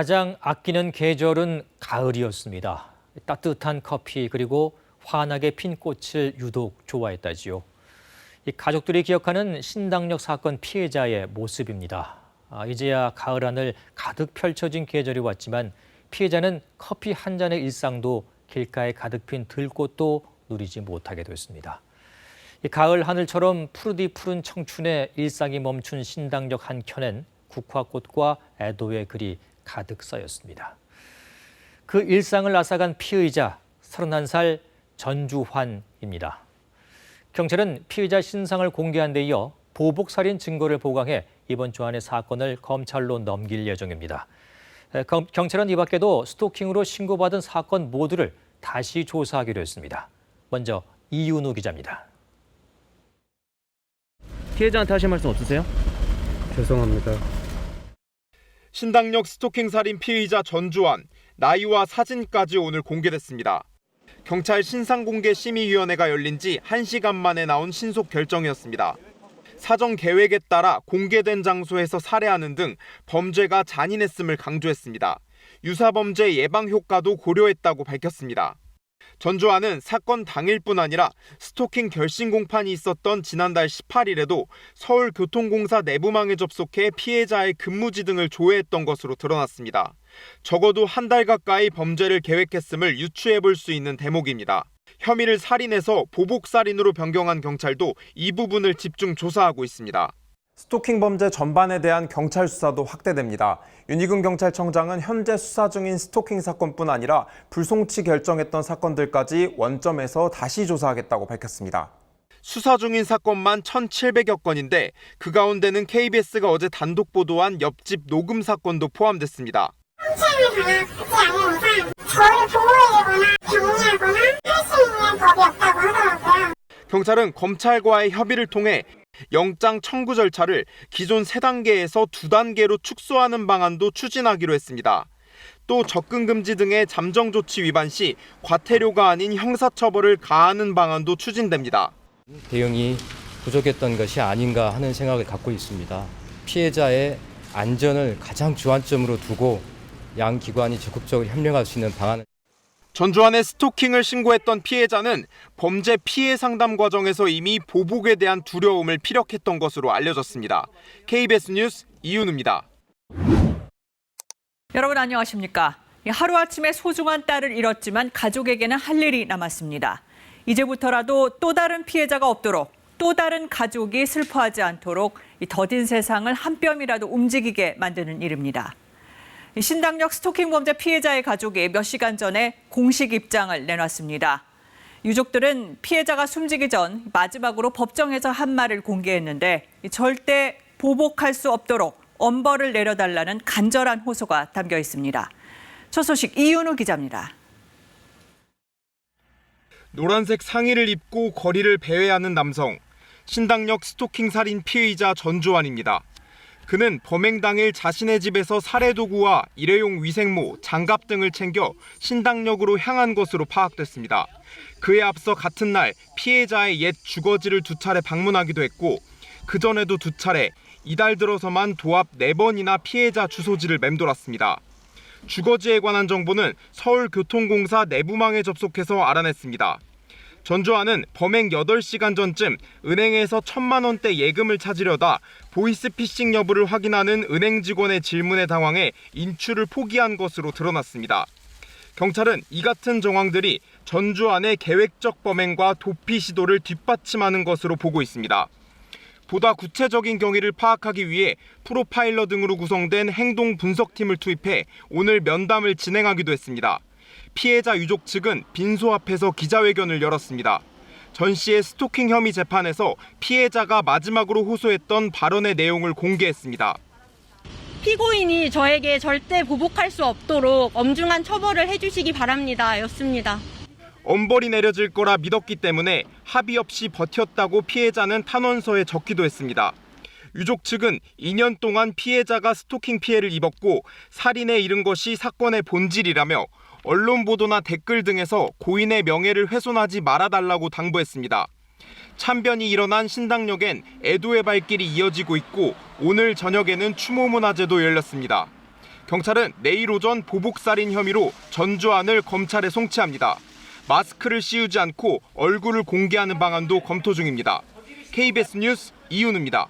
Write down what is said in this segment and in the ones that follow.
가장 아끼는 계절은 가을이었습니다. 따뜻한 커피 그리고 환하게 핀 꽃을 유독 좋아했다지요. 이 가족들이 기억하는 신당역 사건 피해자의 모습입니다. 이제야 가을 하늘 가득 펼쳐진 계절이 왔지만 피해자는 커피 한 잔의 일상도 길가에 가득 핀 들꽃도 누리지 못하게 됐습니다. 이 가을 하늘처럼 푸르디 푸른 청춘의 일상이 멈춘 신당역 한켠엔 국화꽃과 애도의 글이 가득 쌓였습니다. 그 일상을 앗아간 피의자 31살 전주환입니다. 경찰은 피의자 신상을 공개한 데 이어 보복살인 증거를 보강해 이번 주 안에 사건을 검찰로 넘길 예정입니다. 경찰은 이 밖에도 스토킹으로 신고받은 사건 모두를 다시 조사하기로 했습니다. 먼저 이윤우 기자입니다. 피해자한테 하실 말씀 없으세요? 죄송합니다. 신당역 스토킹 살인 피의자 전주환, 나이와 사진까지 오늘 공개됐습니다. 경찰 신상공개심의위원회가 열린 지 1시간 만에 나온 신속 결정이었습니다. 사전 계획에 따라 공개된 장소에서 살해하는 등 범죄가 잔인했음을 강조했습니다. 유사범죄 예방 효과도 고려했다고 밝혔습니다. 전주환은 사건 당일뿐 아니라 스토킹 결심 공판이 있었던 지난달 18일에도 서울교통공사 내부망에 접속해 피해자의 근무지 등을 조회했던 것으로 드러났습니다. 적어도 한 달 가까이 범죄를 계획했음을 유추해 볼 수 있는 대목입니다. 혐의를 살인해서 보복살인으로 변경한 경찰도 이 부분을 집중 조사하고 있습니다. 스토킹 범죄 전반에 대한 경찰 수사도 확대됩니다. 윤희근 경찰청장은 현재 수사 중인 스토킹 사건뿐 아니라 불송치 결정했던 사건들까지 원점에서 다시 조사하겠다고 밝혔습니다. 수사 중인 사건만 1,700여 건인데 그 가운데는 KBS가 어제 단독 보도한 옆집 녹음 사건도 포함됐습니다. 성추행을 당하지 않는 이상 저를 보호해주거나 격리하거나 할 수 있는 법이 없다고 하더라고요. 경찰은 검찰과의 협의를 통해 영장 청구 절차를 기존 3단계에서 2단계로 축소하는 방안도 추진하기로 했습니다. 또 접근 금지 등의 잠정 조치 위반 시 과태료가 아닌 형사처벌을 가하는 방안도 추진됩니다. 대응이 부족했던 것이 아닌가 하는 생각을 갖고 있습니다. 피해자의 안전을 가장 주안점으로 두고 양 기관이 적극적으로 협력할 수 있는 방안을 전주환의 스토킹을 신고했던 피해자는 범죄 피해 상담 과정에서 이미 보복에 대한 두려움을 피력했던 것으로 알려졌습니다. KBS 뉴스 이윤우입니다. 여러분 안녕하십니까? 하루아침에 소중한 딸을 잃었지만 가족에게는 할 일이 남았습니다. 이제부터라도 또 다른 피해자가 없도록 또 다른 가족이 슬퍼하지 않도록 더딘 세상을 한 뼘이라도 움직이게 만드는 일입니다. 신당역 스토킹 범죄 피해자의 가족이 몇 시간 전에 공식 입장을 내놨습니다. 유족들은 피해자가 숨지기 전 마지막으로 법정에서 한 말을 공개했는데 절대 보복할 수 없도록 엄벌을 내려달라는 간절한 호소가 담겨 있습니다. 첫 소식 이윤우 기자입니다. 노란색 상의를 입고 거리를 배회하는 남성, 신당역 스토킹 살인 피의자 전주환입니다. 그는 범행 당일 자신의 집에서 살해도구와 일회용 위생모, 장갑 등을 챙겨 신당역으로 향한 것으로 파악됐습니다. 그에 앞서 같은 날 피해자의 옛 주거지를 2차례 방문하기도 했고 그전에도 2차례, 이달 들어서만 도합 4번이나 피해자 주소지를 맴돌았습니다. 주거지에 관한 정보는 서울교통공사 내부망에 접속해서 알아냈습니다. 전주환은 범행 8시간 전쯤 은행에서 1,000만 원대 예금을 찾으려다 보이스피싱 여부를 확인하는 은행 직원의 질문에 당황해 인출을 포기한 것으로 드러났습니다. 경찰은 이 같은 정황들이 전주환의 계획적 범행과 도피 시도를 뒷받침하는 것으로 보고 있습니다. 보다 구체적인 경위를 파악하기 위해 프로파일러 등으로 구성된 행동 분석팀을 투입해 오늘 면담을 진행하기도 했습니다. 피해자 유족 측은 빈소 앞에서 기자회견을 열었습니다. 전 씨의 스토킹 혐의 재판에서 피해자가 마지막으로 호소했던 발언의 내용을 공개했습니다. 피고인이 저에게 절대 보복할 수 없도록 엄중한 처벌을 해주시기 바랍니다. 였습니다. 엄벌이 내려질 거라 믿었기 때문에 합의 없이 버텼다고 피해자는 탄원서에 적기도 했습니다. 유족 측은 2년 동안 피해자가 스토킹 피해를 입었고 살인에 이른 것이 사건의 본질이라며 언론 보도나 댓글 등에서 고인의 명예를 훼손하지 말아달라고 당부했습니다. 참변이 일어난 신당역엔 애도의 발길이 이어지고 있고 오늘 저녁에는 추모 문화제도 열렸습니다. 경찰은 내일 오전 보복살인 혐의로 전주환을 검찰에 송치합니다. 마스크를 씌우지 않고 얼굴을 공개하는 방안도 검토 중입니다. KBS 뉴스 이윤우입니다.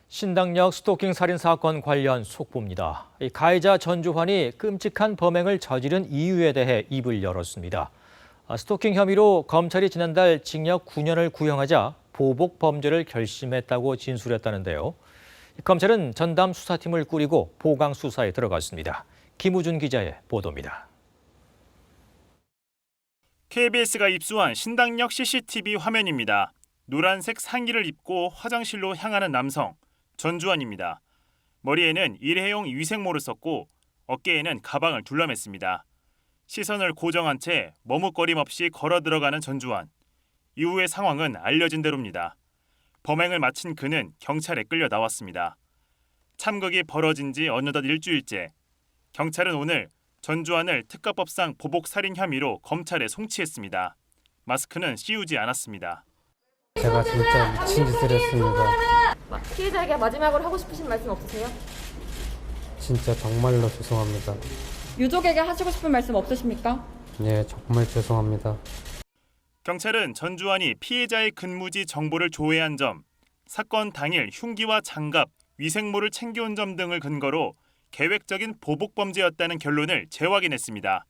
신당역 스토킹 살인 사건 관련 속보입니다. 가해자 전주환이 끔찍한 범행을 저지른 이유에 대해 입을 열었습니다. 스토킹 혐의로 검찰이 지난달 징역 9년을 구형하자 보복 범죄를 결심했다고 진술했다는데요. 검찰은 전담 수사팀을 꾸리고 보강 수사에 들어갔습니다. 김우준 기자의 보도입니다. KBS가 입수한 신당역 CCTV 화면입니다. 노란색 상의를 입고 화장실로 향하는 남성, 전주환입니다. 머리에는 일회용 위생모를 썼고 어깨에는 가방을 둘러맸습니다. 시선을 고정한 채 머뭇거림 없이 걸어 들어가는 전주환. 이후의 상황은 알려진 대로입니다. 범행을 마친 그는 경찰에 끌려 나왔습니다. 참극이 벌어진 지 어느덧 일주일째. 경찰은 오늘 전주환을 특가법상 보복살인 혐의로 검찰에 송치했습니다. 마스크는 씌우지 않았습니다. 제가 진짜 미친 짓을 했습니다. 피해자에게 마지막으로 하고 싶으신 말씀 없으세요? 진짜 정말로 죄송합니다. 유족에게 하시고 싶은 말씀 없으십니까? 네, 정말 죄송합니다. 경찰은 전주환이 피해자의 근무지 정보를 조회한 점, 사건 당일 흉기와 장갑, 위생모를 챙겨온 점 등을 근거로 계획적인 보복범죄였다는 결론을 재확인했습니다.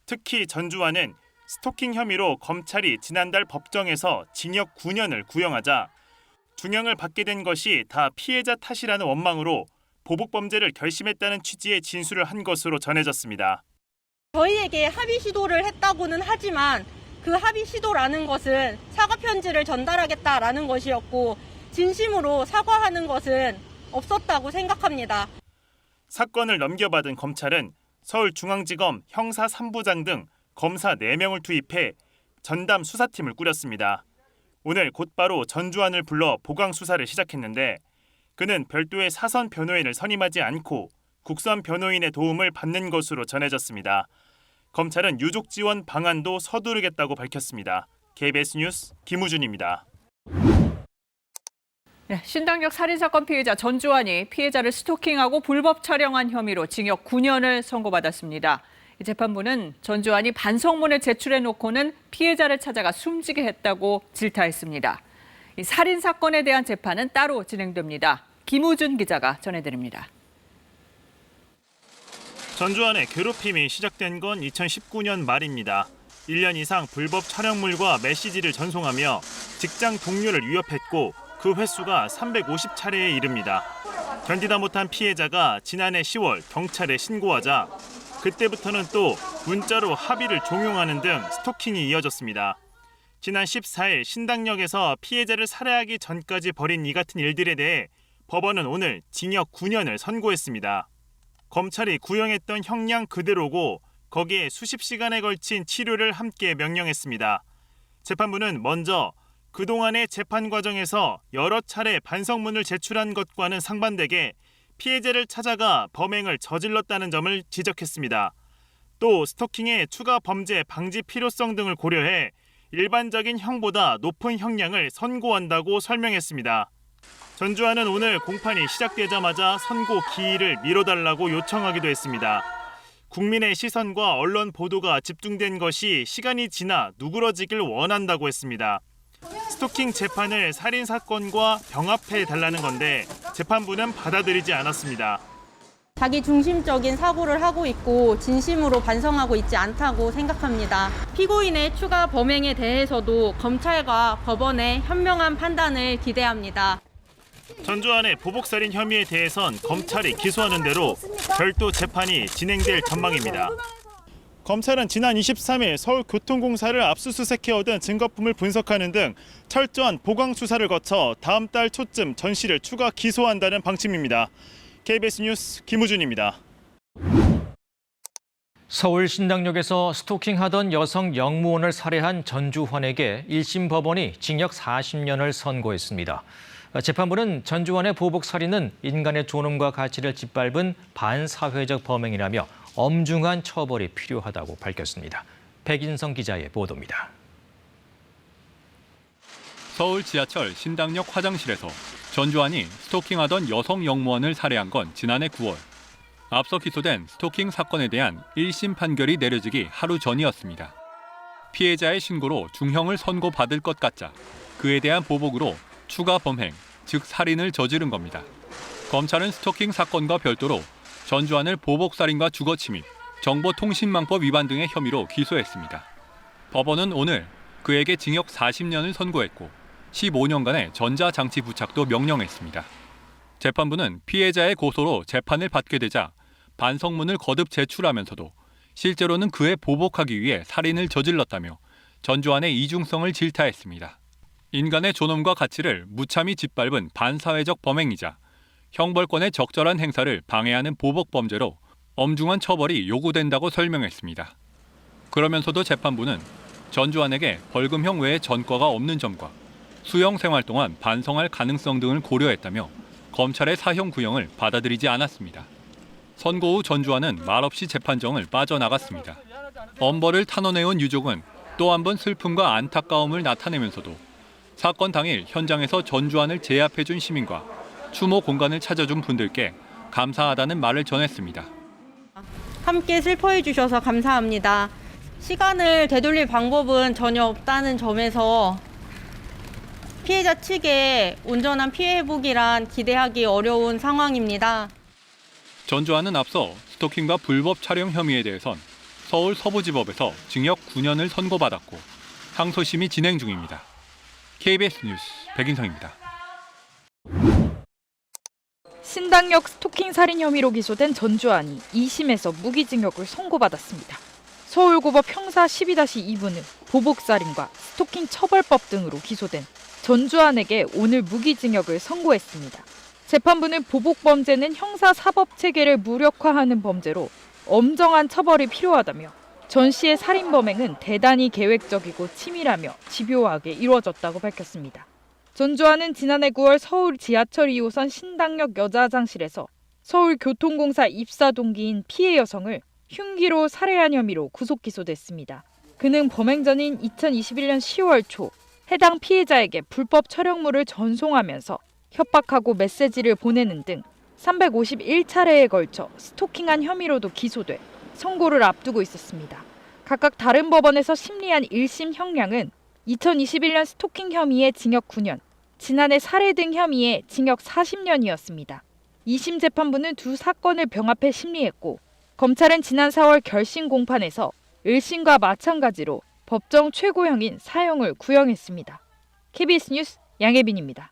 특히 전주환은 스토킹 혐의로 검찰이 지난달 법정에서 징역 9년을 구형하자 중형을 받게 된 것이 다 피해자 탓이라는 원망으로 보복범죄를 결심했다는 취지의 진술을 한 것으로 전해졌습니다. 저희에게 합의 시도를 했다고는 하지만 그 합의 시도라는 것은 사과 편지를 전달하겠다라는 것이었고 진심으로 사과하는 것은 없었다고 생각합니다. 사건을 넘겨받은 검찰은 서울중앙지검 형사 3부장 등 검사 4명을 투입해 전담 수사팀을 꾸렸습니다. 오늘 곧바로 전주환을 불러 보강 수사를 시작했는데 그는 별도의 사선 변호인을 선임하지 않고 국선 변호인의 도움을 받는 것으로 전해졌습니다. 검찰은 유족 지원 방안도 서두르겠다고 밝혔습니다. KBS 뉴스 김우준입니다. 신당역 살인사건 피해자 전주환이 피해자를 스토킹하고 불법 촬영한 혐의로 징역 9년을 선고받았습니다. 재판부는 전주환이 반성문을 제출해놓고는 피해자를 찾아가 숨지게 했다고 질타했습니다. 이 살인사건에 대한 재판은 따로 진행됩니다. 김우준 기자가 전해드립니다. 전주환의 괴롭힘이 시작된 건 2019년 말입니다. 1년 이상 불법 촬영물과 메시지를 전송하며 직장 동료를 위협했고 그 횟수가 350차례에 이릅니다. 견디다 못한 피해자가 지난해 10월 경찰에 신고하자 그때부터는 또 문자로 합의를 종용하는 등 스토킹이 이어졌습니다. 지난 14일 신당역에서 피해자를 살해하기 전까지 벌인 이 같은 일들에 대해 법원은 오늘 징역 9년을 선고했습니다. 검찰이 구형했던 형량 그대로고 거기에 수십 시간에 걸친 치료를 함께 명령했습니다. 재판부는 먼저 그동안의 재판 과정에서 여러 차례 반성문을 제출한 것과는 상반되게 피해자를 찾아가 범행을 저질렀다는 점을 지적했습니다. 또 스토킹의 추가 범죄 방지 필요성 등을 고려해 일반적인 형보다 높은 형량을 선고한다고 설명했습니다. 전주환은 오늘 공판이 시작되자마자 선고 기일을 미뤄달라고 요청하기도 했습니다. 국민의 시선과 언론 보도가 집중된 것이 시간이 지나 누그러지길 원한다고 했습니다. 스토킹 재판을 살인사건과 병합해달라는 건데 재판부는 받아들이지 않았습니다. 자기 중심적인 사고를 하고 있고 진심으로 반성하고 있지 않다고 생각합니다. 피고인의 추가 범행에 대해서도 검찰과 법원의 현명한 판단을 기대합니다. 전주환의 보복살인 혐의에 대해선 검찰이 기소하는 대로 별도 재판이 진행될 전망입니다. 검찰은 지난 23일 서울교통공사를 압수수색해 얻은 증거품을 분석하는 등 철저한 보강 수사를 거쳐 다음 달 초쯤 전 씨를 추가 기소한다는 방침입니다. KBS 뉴스 김우준입니다. 서울 신당역에서 스토킹하던 여성 영무원을 살해한 전주환에게 1심 법원이 징역 40년을 선고했습니다. 재판부는 전주환의 보복살인은 인간의 존엄과 가치를 짓밟은 반사회적 범행이라며 엄중한 처벌이 필요하다고 밝혔습니다. 백인성 기자의 보도입니다. 서울 지하철 신당역 화장실에서 전주환이 스토킹하던 여성 영무원을 살해한 건 지난해 9월. 앞서 기소된 스토킹 사건에 대한 1심 판결이 내려지기 하루 전이었습니다. 피해자의 신고로 중형을 선고받을 것 같자 그에 대한 보복으로 추가 범행, 즉 살인을 저지른 겁니다. 검찰은 스토킹 사건과 별도로 전주환을 보복살인과 주거침입, 정보통신망법 위반 등의 혐의로 기소했습니다. 법원은 오늘 그에게 징역 40년을 선고했고 15년간의 전자장치 부착도 명령했습니다. 재판부는 피해자의 고소로 재판을 받게 되자 반성문을 거듭 제출하면서도 실제로는 그에 보복하기 위해 살인을 저질렀다며 전주환의 이중성을 질타했습니다. 인간의 존엄과 가치를 무참히 짓밟은 반사회적 범행이자 형벌권의 적절한 행사를 방해하는 보복 범죄로 엄중한 처벌이 요구된다고 설명했습니다. 그러면서도 재판부는 전주환에게 벌금형 외에 전과가 없는 점과 수용 생활 동안 반성할 가능성 등을 고려했다며 검찰의 사형 구형을 받아들이지 않았습니다. 선고 후 전주환은 말없이 재판정을 빠져나갔습니다. 엄벌을 탄원해온 유족은 또 한 번 슬픔과 안타까움을 나타내면서도 사건 당일 현장에서 전주환을 제압해준 시민과 추모 공간을 찾아준 분들께 감사하다는 말을 전했습니다. 함께 슬퍼해 주셔서 감사합니다. 시간을 되돌릴 방법은 전혀 없다는 점에서 피해자 측의 온전한 피해 회복이란 기대하기 어려운 상황입니다. 전주환은 앞서 스토킹과 불법 촬영 혐의에 대해선 서울 서부지법에서 징역 9년을 선고받았고 항소심이 진행 중입니다. KBS 뉴스 백인성입니다. 신당역 스토킹 살인 혐의로 기소된 전주환이 2심에서 무기징역을 선고받았습니다. 서울고법 형사 12-2부는 보복살인과 스토킹 처벌법 등으로 기소된 전주환에게 오늘 무기징역을 선고했습니다. 재판부는 보복범죄는 형사사법체계를 무력화하는 범죄로 엄정한 처벌이 필요하다며 전 씨의 살인범행은 대단히 계획적이고 치밀하며 집요하게 이루어졌다고 밝혔습니다. 전주환은 지난해 9월 서울 지하철 2호선 신당역 여자화장실에서 서울교통공사 입사 동기인 피해 여성을 흉기로 살해한 혐의로 구속 기소됐습니다. 그는 범행 전인 2021년 10월 초 해당 피해자에게 불법 촬영물을 전송하면서 협박하고 메시지를 보내는 등 351차례에 걸쳐 스토킹한 혐의로도 기소돼 선고를 앞두고 있었습니다. 각각 다른 법원에서 심리한 1심 형량은 2021년 스토킹 혐의의 징역 9년, 지난해 살해 등 혐의의 징역 40년이었습니다. 2심 재판부는 두 사건을 병합해 심리했고 검찰은 지난 4월 결심 공판에서 1심과 마찬가지로 법정 최고형인 사형을 구형했습니다. KBS 뉴스 양혜빈입니다.